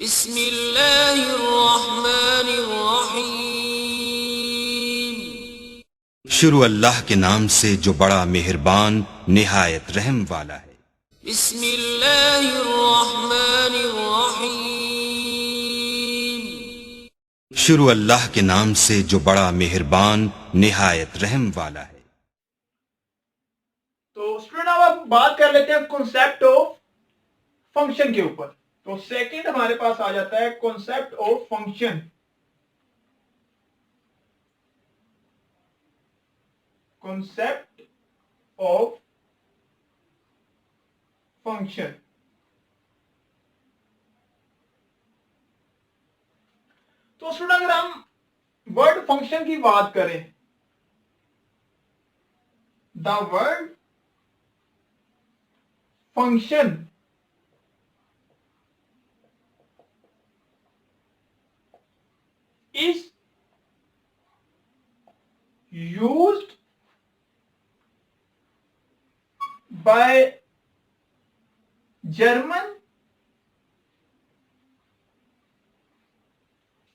बिस्मिल्लाहिर्रहमानिर्रहीम। शुरू अल्लाह के नाम से जो बड़ा मेहरबान निहायत रहम वाला है। बिस्मिल्लाहिर्रहमानिर्रहीम। शुरू अल्लाह के नाम से जो बड़ा मेहरबान निहायत रहम वाला है। तो स्टूडेंट अब हम बात कर लेते हैं कॉन्सेप्ट ऑफ फंक्शन के ऊपर। तो सेकंड हमारे पास आ जाता है concept of function. Concept of function. तो स्टूडेंट अगर हम वर्ड फंक्शन की बात करें, the word function is used by German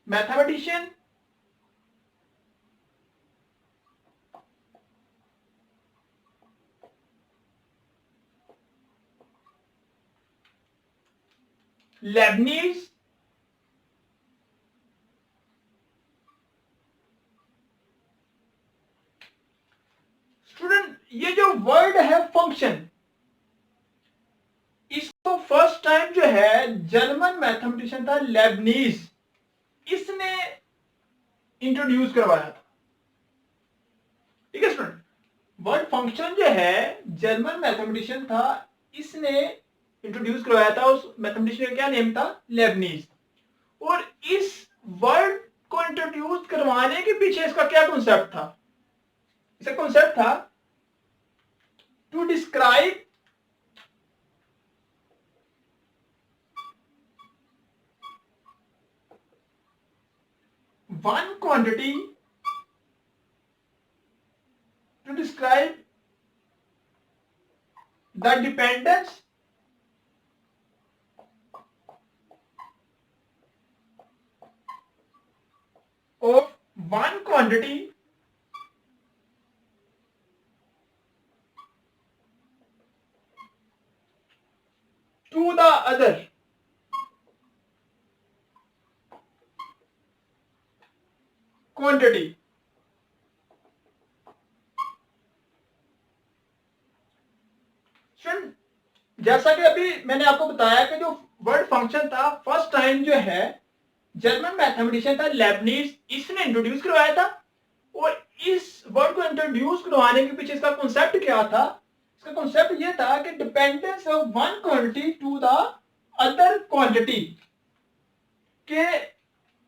mathematician Leibniz student ये जो वर्ड है फंक्शन, इसको फर्स्ट टाइम जो है जर्मन मैथमेटिशियन था लेबनीज, इसने इंट्रोड्यूस करवाया था। ठीक है स्टूडेंट, वर्ड फंक्शन जो है जर्मन मैथमेटिशियन था, इसने इंट्रोड्यूस करवाया था। उस मैथमेटिशियन का क्या नेम था? लेबनीज। और इस वर्ड को इंट्रोड्यूस करवाने के पीछे इसका क्या कॉन्सेप्ट था? इसका कॉन्सेप्ट था to describe one quantity, to describe the dependence of one quantity to the other. Quantity. जैसा कि अभी मैंने आपको बताया कि जो वर्ड फंक्शन था फर्स्ट टाइम जो है जर्मन मैथमेटिशियन था लेबनीज, इसने इंट्रोड्यूस करवाया था। और इस वर्ड को इंट्रोड्यूस करवाने के पीछे इसका कॉन्सेप्ट क्या था? इसका कॉन्सेप्ट ये था कि dependence of one quantity to the other quantity, के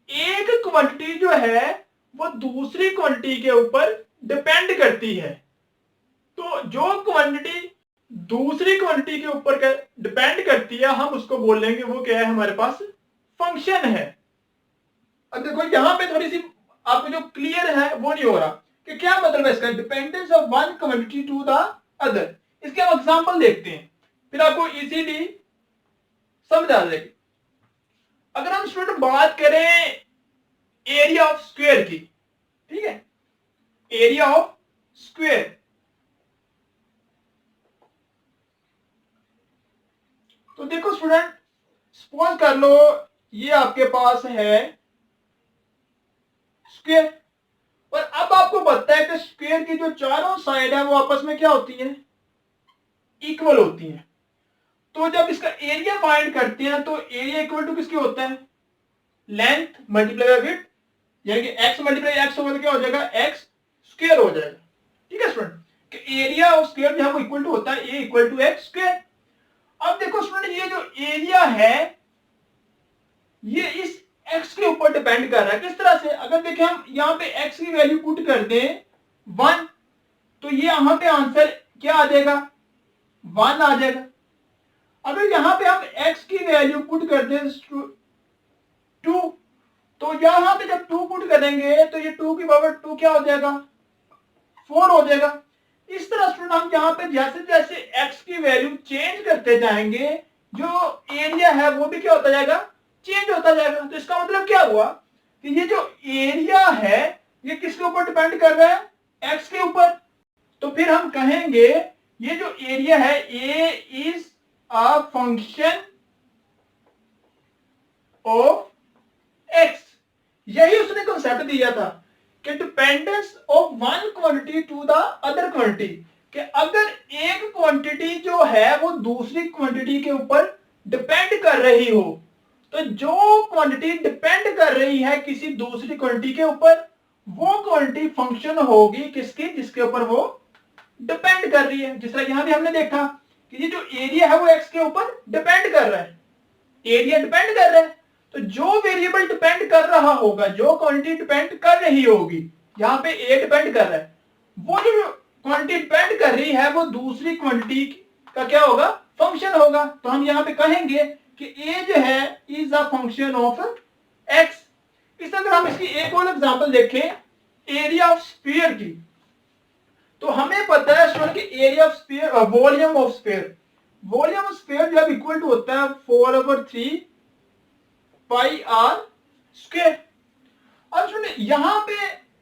एक क्वांटिटी जो है वो दूसरी क्वांटिटी के ऊपर डिपेंड करती है। तो जो क्वांटिटी दूसरी क्वांटिटी के ऊपर डिपेंड करती है, हम उसको बोल लेंगे वो क्या है? हमारे पास फंक्शन है। अब देखो यहां पे थोड़ी सी आपको जो क्लियर है वो नहीं हो रहा कि क्या मतलब है इसका, dependence of one quantity to the other. इसके हम एग्जांपल देखते हैं, फिर आपको इजीली समझ आ जाएगी। अगर हम स्टूडेंट बात करें एरिया ऑफ स्क्वायर की, ठीक है, एरिया ऑफ स्क्वायर, तो देखो स्टूडेंट सपोज कर लो ये आपके पास है स्क्वायर, और अब आपको पता है कि स्क्वायर की जो चारों साइड है वो आपस में क्या होती है? इक्वल होती है। तो जब इसका एरिया फाइंड करते हैं तो एरिया इक्वल टू किसकी होता है? लेंथ मल्टीप्लाई बाय विड्थ, यानी कि x मल्टीप्लाई x होगा तो क्या हो जाएगा? x स्क्वायर हो जाएगा। ठीक है स्टूडेंट, कि एरिया ऑफ स्क्वायर जो है वो इक्वल टू होता है a equal to x square. अब देखो स्टूडेंट ये जो एरिया है ये इस x के ऊपर डिपेंड कर रहा है। किस तरह से? अगर देखें हम यहां पे x की वैल्यू पुट कर दें 1, तो ये यहां पे आंसर क्या आ जाएगा? 1 आ जाएगा। अगर यहां पे हम x की वैल्यू पुट कर दें 2, तो यहां पे जब 2 पुट करेंगे तो ये 2 की पावर 2 क्या हो जाएगा? 4 हो जाएगा। इस तरह स्टूडेंट हम यहाँ पे जैसे जैसे x की वैल्यू चेंज करते जाएंगे, जो एरिया है वो भी क्या होता जाएगा? चेंज होता जाएगा। तो इसका मतलब क्या हुआ कि ये जो एरिया है ये किसके ऊपर डिपेंड कर रहा है, एक्स के ऊपर। तो फिर हम कहेंगे ये जो एरिया है A is a function of x. यही उसने कॉन्सेप्ट दिया था कि dependence of one quantity to the other quantity, कि अगर एक क्वांटिटी जो है वो दूसरी क्वांटिटी के ऊपर डिपेंड कर रही हो, तो जो क्वांटिटी डिपेंड कर रही है किसी दूसरी क्वांटिटी के ऊपर, वो क्वांटिटी फंक्शन होगी किसकी, जिसके ऊपर वो डिपेंड कर रही है। जिस तरह यहां भी हमने देखा कि ये जो एरिया है वो एक्स के ऊपर डिपेंड कर रहा है, एरिया डिपेंड कर रहा है। तो जो वेरिएबल डिपेंड कर रहा होगा, जो क्वांटिटी डिपेंड कर रही होगी, यहां पे ए डिपेंड कर रहा है, वो जो क्वांटिटी डिपेंड कर रही है वो दूसरी क्वांटिटी का क्या होगा, फंक्शन होगा। तो हम यहां पे कहेंगे कि ए जो है is a function of x. इस अगर हम इसकी एक और एग्जांपल देखें एरिया ऑफ स्फीयर की, तो हमें पता है स्टूडेंट कि area of sphere, volume of sphere, volume of sphere जब इक्वल टू होता है 4/3 पाई आर स्क्वायर। अब सुनिए यहां पे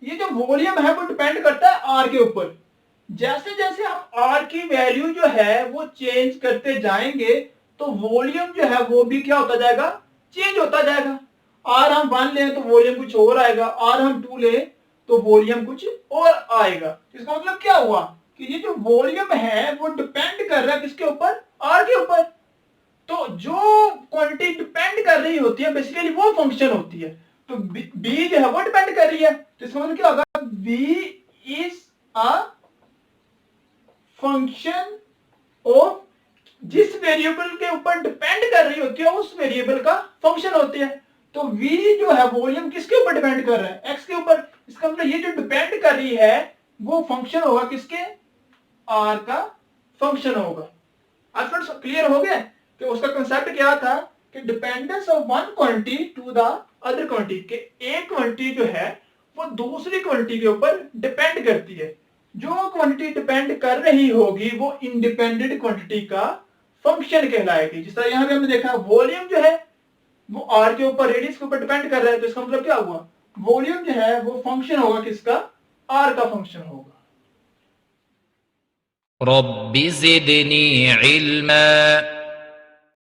ये जो वॉल्यूम है वो डिपेंड करता है आर के ऊपर। जैसे जैसे हम आर की वैल्यू जो है वो चेंज करते जाएंगे तो वॉल्यूम जो है वो भी क्या होता जाएगा, चेंज होता जाएगा। आर हम 1 लें तो वॉल्यूम कुछ और आएगा, आर हम 2 लें तो वॉल्यूम कुछ और आएगा। इसका मतलब क्या हुआ कि ये जो वॉल्यूम है वो डिपेंड कर रहा है किसके ऊपर, आर के ऊपर। तो जो क्वांटिटी डिपेंड कर रही होती है बेसिकली वो फंक्शन होती है। तो बी जो है वो डिपेंड कर रही है, तो इसका मतलब क्या होगा, B is a function of, जिस वेरिएबल के ऊपर डिपेंड कर रही होती है उस वेरिएबल का फंक्शन होती है। तो v जो है वॉल्यूम किसके ऊपर डिपेंड कर रहा है, x के ऊपर। इसका मतलब ये जो डिपेंड कर रही है वो फंक्शन होगा किसके, r का फंक्शन होगा। आज फ्रेंड्स क्लियर हो गया कि उसका कंसेप्ट क्या था कि dependence of one quantity to the other quantity, के एक क्वांटिटी जो है वो दूसरी क्वांटिटी के ऊपर डिपेंड करती है। जो क्वांटिटी डिपेंड कर रही होगी वो इंडिपेंडेंट क्वांटिटी का फंक्शन कहलाएगी। जिस तरह यहां पे हमने देखा वॉल्यूम जो है वो आर के ऊपर, रेडियस के ऊपर डिपेंड कर रहा है, तो इसका मतलब क्या हुआ, वॉल्यूम जो है वो फंक्शन होगा किसका, आर का फंक्शन होगा। रब्बि ज़िदनी इल्मा।